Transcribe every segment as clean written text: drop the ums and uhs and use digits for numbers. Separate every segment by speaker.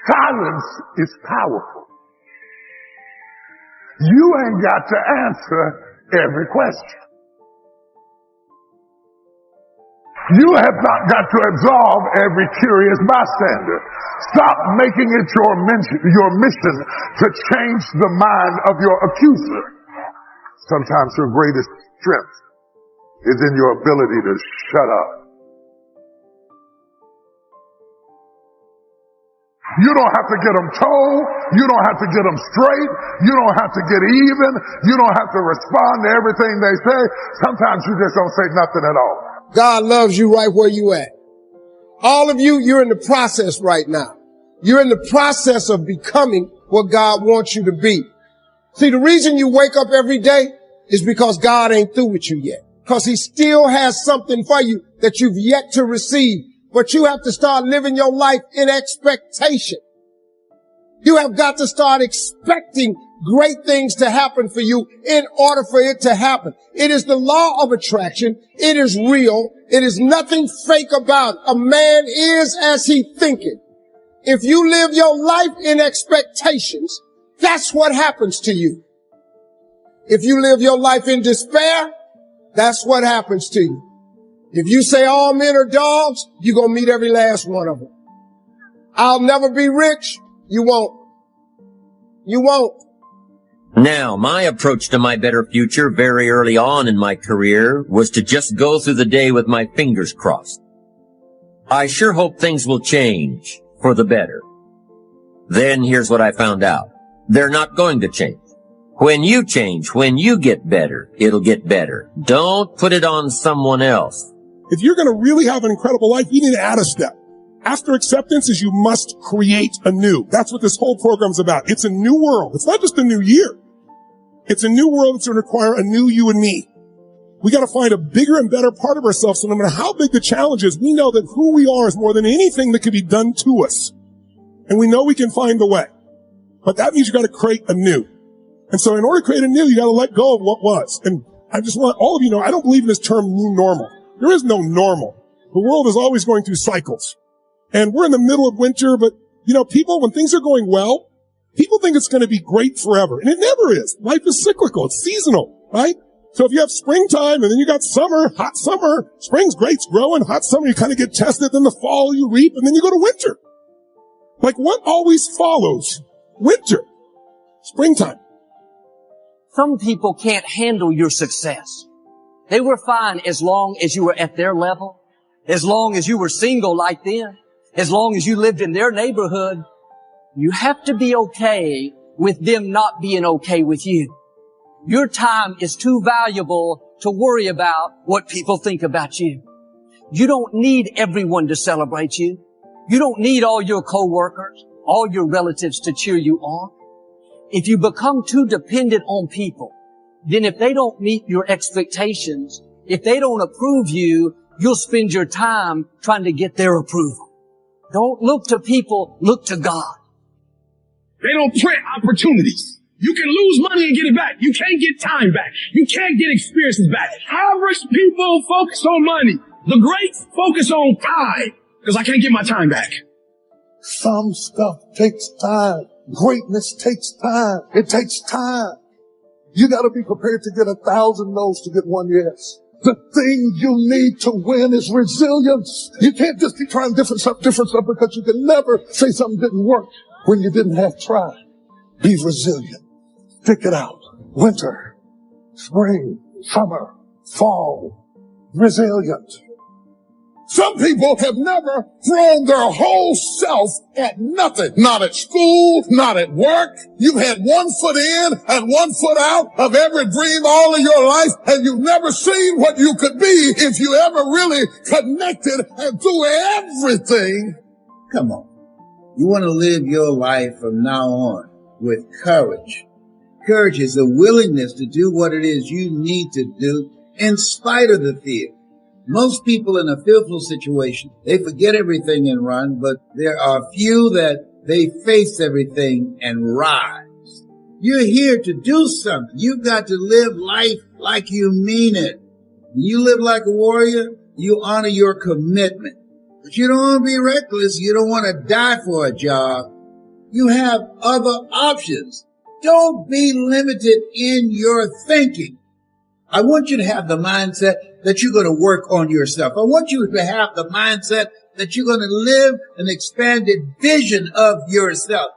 Speaker 1: Silence is powerful. You ain't got to answer every question. You have not got to absolve every curious bystander. Stop making it your mission to change the mind of your accuser. Sometimes your greatest strength is in your ability to shut up. You don't have to get them told. You don't have to get them straight. You don't have to get even. You don't have to respond to everything they say. Sometimes you just don't say nothing at all.
Speaker 2: God loves you right where you at. All of you, you're in the process right now. You're in the process of becoming what God wants you to be. See, the reason you wake up every day is because God ain't through with you yet. Because he still has something for you that you've yet to receive. But you have to start living your life in expectation. You have got to start expecting great things to happen for you in order for it to happen. It is the law of attraction. It is real. It is nothing fake about it. A man is as he thinketh. If you live your life in expectations, that's what happens to you. If you live your life in despair, that's what happens to you. If you say all men are dogs, you're going to meet every last one of them. I'll never be rich. You won't. You won't.
Speaker 3: Now, my approach to my better future very early on in my career was to just go through the day with my fingers crossed. I sure hope things will change for the better. Then here's what I found out. They're not going to change. When you change, when you get better, it'll get better. Don't put it on someone else.
Speaker 4: If you're going to really have an incredible life, you need to add a step. After acceptance is you must create anew. That's what this whole program's about. It's a new world. It's not just a new year. It's a new world that's going to require a new you and me. We got to find a bigger and better part of ourselves. So no matter how big the challenge is, we know that who we are is more than anything that can be done to us. And we know we can find the way. But that means you got to create anew. And so in order to create anew, you got to let go of what was. And I just want all of you to know, I don't believe in this term new normal. There is no normal. The world is always going through cycles. And we're in the middle of winter, but, people, when things are going well, people think it's going to be great forever. And it never is. Life is cyclical. It's seasonal, right? So if you have springtime and then you got summer, hot summer, spring's great, it's growing, hot summer, you kind of get tested, then the fall you reap, and then you go to winter. Like what always follows winter? Springtime.
Speaker 5: Some people can't handle your success. They were fine as long as you were at their level, as long as you were single like them, as long as you lived in their neighborhood. You have to be okay with them not being okay with you. Your time is too valuable to worry about what people think about you. You don't need everyone to celebrate you. You don't need all your coworkers, all your relatives to cheer you on. If you become too dependent on people, then if they don't meet your expectations, if they don't approve you, you'll spend your time trying to get their approval. Don't look to people, look to God.
Speaker 6: They don't print opportunities. You can lose money and get it back. You can't get time back. You can't get experiences back. Average people focus on money. The greats focus on time because I can't get my time back.
Speaker 1: Some stuff takes time. Greatness takes time. It takes time. You got to be prepared to get 1,000 no's to get one yes. The thing you need to win is resilience. You can't just keep trying different stuff, because you can never say something didn't work when you didn't have tried. Be resilient. Stick it out. Winter, spring, summer, fall. Resilient. Some people have never thrown their whole self at nothing. Not at school, not at work. You've had 1 foot in and 1 foot out of every dream all of your life, and you've never seen what you could be if you ever really connected and threw everything.
Speaker 7: Come on. You want to live your life from now on with courage. Courage is a willingness to do what it is you need to do in spite of the fear. Most people in a fearful situation, they forget everything and run, but there are few that they face everything and rise. You're here to do something. You've got to live life like you mean it. When you live like a warrior, you honor your commitment. But you don't want to be reckless. You don't want to die for a job. You have other options. Don't be limited in your thinking. I want you to have the mindset that you're going to work on yourself. I want you to have the mindset that you're going to live an expanded vision of yourself.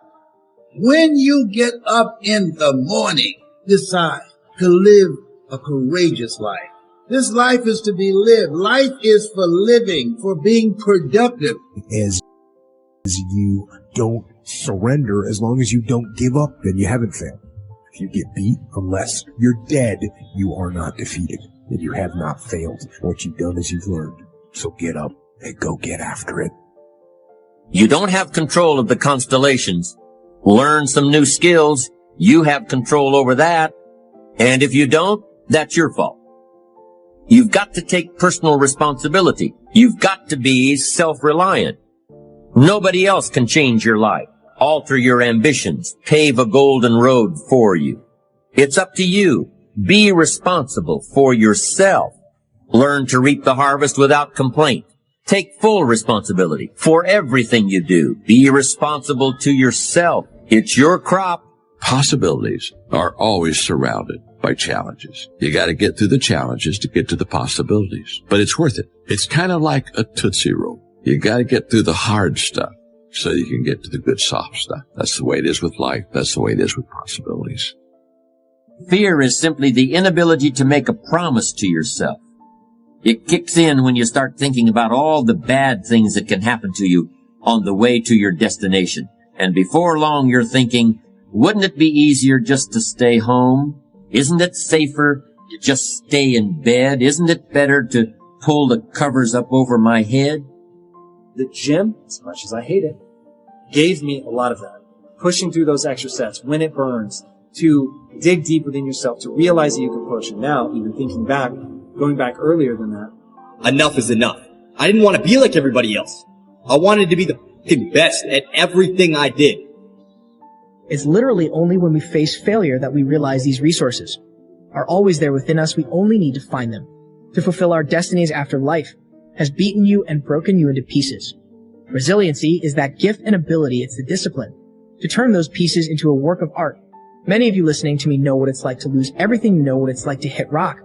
Speaker 7: When you get up in the morning, decide to live a courageous life. This life is to be lived. Life is for living, for being productive.
Speaker 8: As you don't surrender, as long as you don't give up, then you haven't failed. If you get beat, unless you're dead, you are not defeated, and you have not failed. What you've done is you've learned. So get up and go get after it.
Speaker 3: You don't have control of the constellations. Learn some new skills. You have control over that. And if you don't, that's your fault. You've got to take personal responsibility. You've got to be self-reliant. Nobody else can change your life, alter your ambitions, pave a golden road for you. It's up to you. Be responsible for yourself. Learn to reap the harvest without complaint. Take full responsibility for everything you do. Be responsible to yourself. It's your crop.
Speaker 9: Possibilities are always surrounded by challenges. You got to get through the challenges to get to the possibilities, but it's worth it. It's kind of like a Tootsie Roll. You got to get through the hard stuff so you can get to the good soft stuff. That's the way it is with life. That's the way it is with possibilities.
Speaker 3: Fear is simply the inability to make a promise to yourself. It kicks in when you start thinking about all the bad things that can happen to you on the way to your destination. And before long, you're thinking, wouldn't it be easier just to stay home? Isn't it safer to just stay in bed? Isn't it better to pull the covers up over my head?
Speaker 10: The gym, as much as I hate it, gave me a lot of that. Pushing through those extra sets when it burns, to dig deep within yourself, to realize that you can push. And now, even thinking back, going back earlier than that.
Speaker 11: Enough is enough. I didn't want to be like everybody else. I wanted to be the best at everything I did.
Speaker 12: It's literally only when we face failure that we realize these resources are always there within us. We only need to find them to fulfill our destinies after life has beaten you and broken you into pieces. Resiliency is that gift and ability. It's the discipline to turn those pieces into a work of art. Many of you listening to me know what it's like to lose everything. You know what it's like to hit rock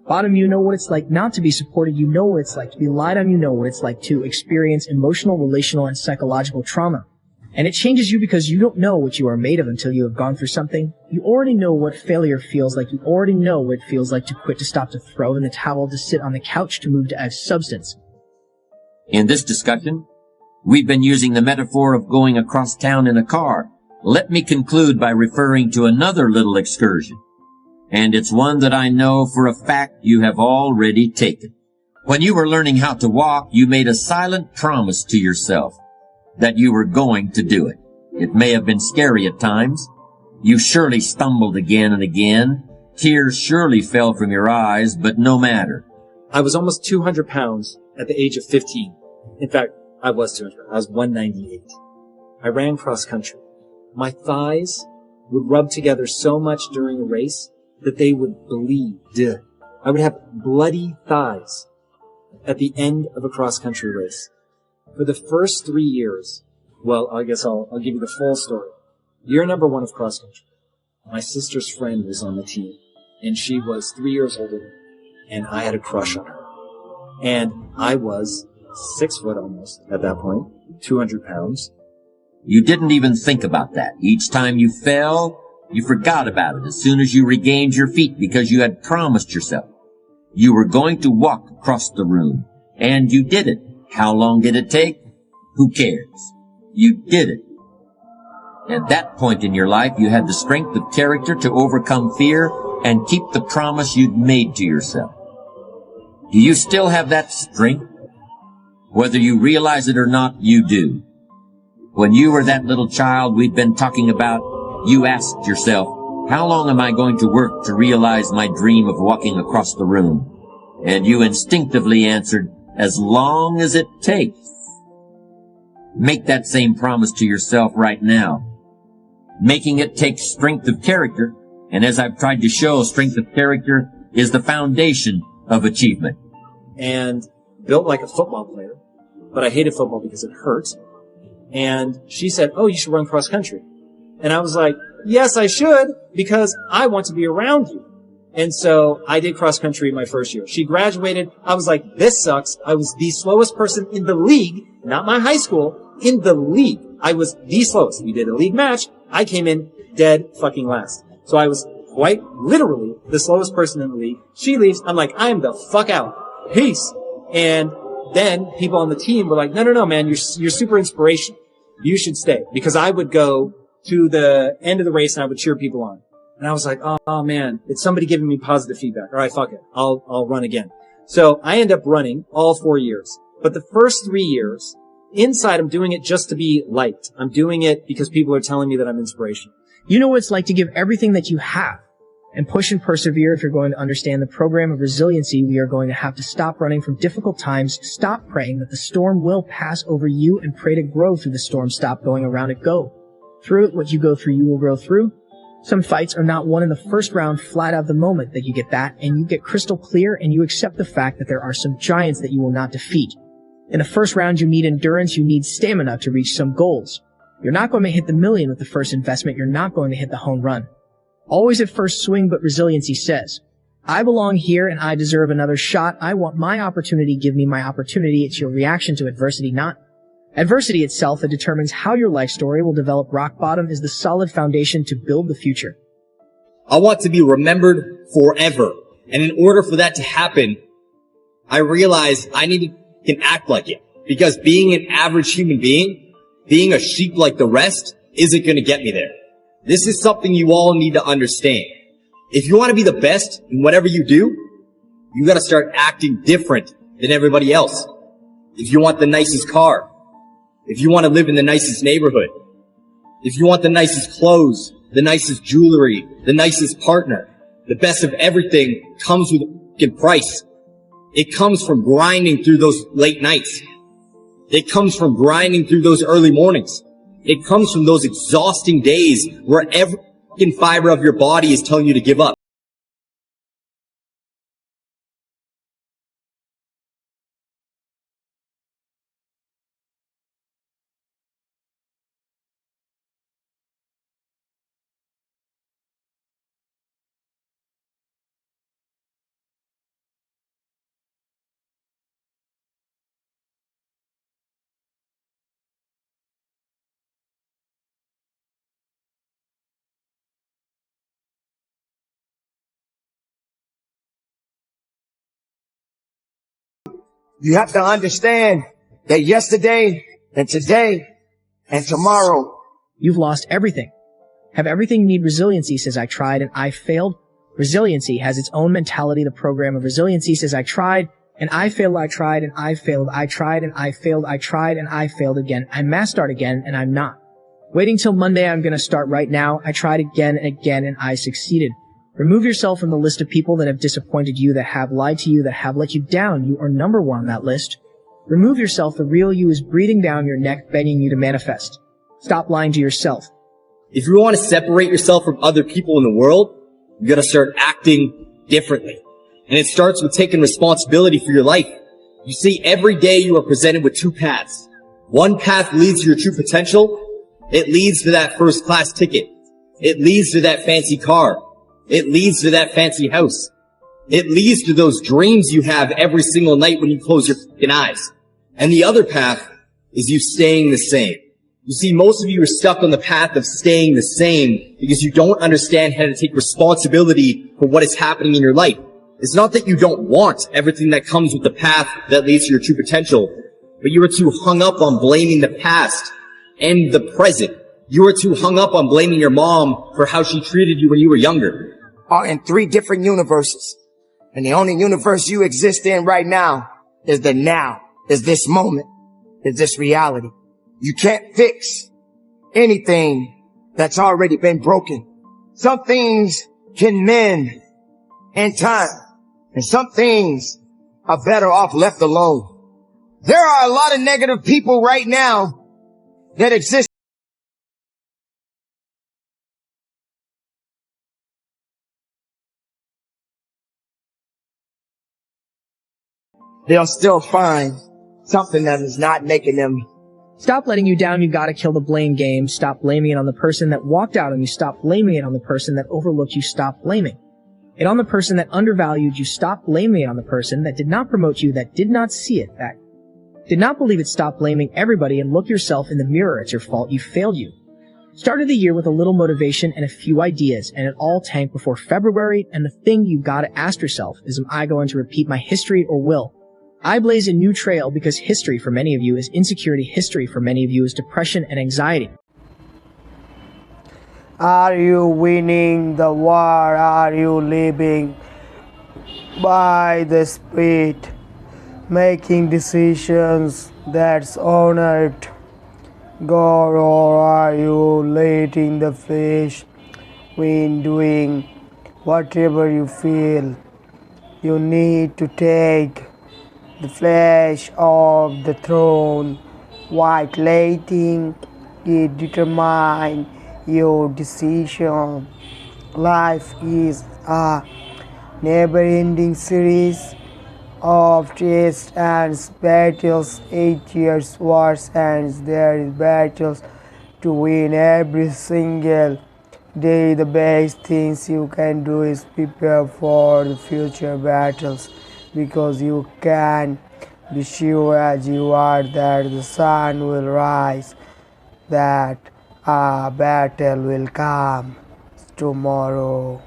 Speaker 12: bottom. You know what it's like not to be supported. You know what it's like to be lied on. You know what it's like to experience emotional, relational, and psychological trauma. And it changes you because you don't know what you are made of until you have gone through something. You already know what failure feels like. You already know what it feels like to quit, to stop, to throw in the towel, to sit on the couch, to move, to add substance.
Speaker 3: In this discussion, we've been using the metaphor of going across town in a car. Let me conclude by referring to another little excursion. And it's one that I know for a fact you have already taken. When you were learning how to walk, you made a silent promise to yourself that you were going to do it. It may have been scary at times. You surely stumbled again and again. Tears surely fell from your eyes, but no matter.
Speaker 10: I was almost 200 pounds at the age of 15. In fact, I was 200. I was 198. I ran cross country. My thighs would rub together so much during a race that they would bleed. I would have bloody thighs at the end of a cross country race. For the first 3 years, well, I guess I'll give you the full story. Year number 1 of cross country, my sister's friend was on the team, and she was 3 years older than me, and I had a crush on her. And I was 6 foot almost at that point, 200 pounds.
Speaker 3: You didn't even think about that. Each time you fell, you forgot about it as soon as you regained your feet because you had promised yourself you were going to walk across the room. And you did it. How long did it take? Who cares? You did it. At that point in your life, you had the strength of character to overcome fear and keep the promise you'd made to yourself. Do you still have that strength? Whether you realize it or not, you do. When you were that little child we'd been talking about, you asked yourself, how long am I going to work to realize my dream of walking across the room? And you instinctively answered, as long as it takes. Make that same promise to yourself right now. Making it takes strength of character, and as I've tried to show, strength of character is the foundation of achievement.
Speaker 10: And built like a football player, but I hated football because it hurt. And she said, oh, you should run cross country. And I was like, yes, I should, because I want to be around you. And so I did cross country my first year. She graduated. I was like, this sucks. I was the slowest person in the league, not my high school, in the league. I was the slowest. We did a league match. I came in dead fucking last. So I was quite literally the slowest person in the league. She leaves. I'm like, I am the fuck out. Peace. And then people on the team were like, no, man, you're super inspirational. You should stay. Because I would go to the end of the race and I would cheer people on. And I was like, oh man, it's somebody giving me positive feedback. All right, fuck it. I'll run again. So I end up running all 4 years. But the first 3 years, inside I'm doing it just to be liked. I'm doing it because people are telling me that I'm inspirational.
Speaker 12: You know what it's like to give everything that you have and push and persevere. If you're going to understand the program of resiliency, we are going to have to stop running from difficult times, stop praying that the storm will pass over you, and pray to grow through the storm. Stop going around it, go through it. What you go through, you will grow through. Some fights are not won in the first round flat out. The moment that you get that and you get crystal clear and you accept the fact that there are some giants that you will not defeat. In the first round, you need endurance, you need stamina to reach some goals. You're not going to hit the million with the first investment. You're not going to hit the home run. Always at first swing, but resiliency says, I belong here and I deserve another shot. I want my opportunity. Give me my opportunity. It's your reaction to adversity, not adversity itself, that determines how your life story will develop. Rock bottom is the solid foundation to build the future.
Speaker 11: I want to be remembered forever. And in order for that to happen, I realized I needed to act like it. Because being an average human being, being a sheep like the rest, isn't going to get me there. This is something you all need to understand. If you want to be the best in whatever you do, you got to start acting different than everybody else. If you want the nicest car, if you want to live in the nicest neighborhood, if you want the nicest clothes, the nicest jewelry, the nicest partner, the best of everything comes with a fucking price. It comes from grinding through those late nights. It comes from grinding through those early mornings. It comes from those exhausting days where every fucking fiber of your body is telling you to give up.
Speaker 13: You have to understand that yesterday and today and tomorrow,
Speaker 12: you've lost everything. Have everything you need. Resiliency says, I tried and I failed. Resiliency has its own mentality. The program of resiliency says, I tried and I failed. I tried and I failed. I tried and I failed. I tried and I failed again. I must start again and I'm not. Waiting till Monday, I'm going to start right now. I tried again and again and I succeeded. Remove yourself from the list of people that have disappointed you, that have lied to you, that have let you down. You are number one on that list. Remove yourself. The real you is breathing down your neck, begging you to manifest. Stop lying to yourself.
Speaker 11: If you want to separate yourself from other people in the world, you got to start acting differently. And it starts with taking responsibility for your life. You see, every day you are presented with two paths. One path leads to your true potential. It leads to that first class ticket. It leads to that fancy car. It leads to that fancy house. It leads to those dreams you have every single night when you close your fucking eyes. And the other path is you staying the same. You see, most of you are stuck on the path of staying the same because you don't understand how to take responsibility for what is happening in your life. It's not that you don't want everything that comes with the path that leads to your true potential, but you are too hung up on blaming the past and the present. You are too hung up on blaming your mom for how she treated you when you were younger.
Speaker 13: Are in 3 different universes. And the only universe you exist in right now is the now, is this moment, is this reality. You can't fix anything that's already been broken. Some things can mend in time, and some things are better off left alone. There are a lot of negative people right now that exist. They'll still find something that is not making them
Speaker 12: Stop letting you down, you gotta kill the blame game. Stop blaming it on the person that walked out on you. Stop blaming it on the person that overlooked you. Stop blaming it on the person that undervalued you. Stop blaming it on the person that did not promote you, that did not see it, that did not believe it. Stop blaming everybody and look yourself in the mirror. It's your fault. You failed you. Started the year with a little motivation and a few ideas, and it all tanked before February, and the thing you gotta ask yourself is, am I going to repeat my history or will I blaze a new trail? Because history for many of you is insecurity. History for many of you is depression and anxiety.
Speaker 14: Are you winning the war? Are you living by the spirit, making decisions that's honored God, or are you letting the flesh win, doing whatever you feel? You need to take the flesh off the throne, while letting it determine your decision. Life is a never-ending series of tests and battles. 8 years wars, and there is battles to win every single day. The best things you can do is prepare for the future battles, because you can be sure as you are that the sun will rise, that a battle will come tomorrow.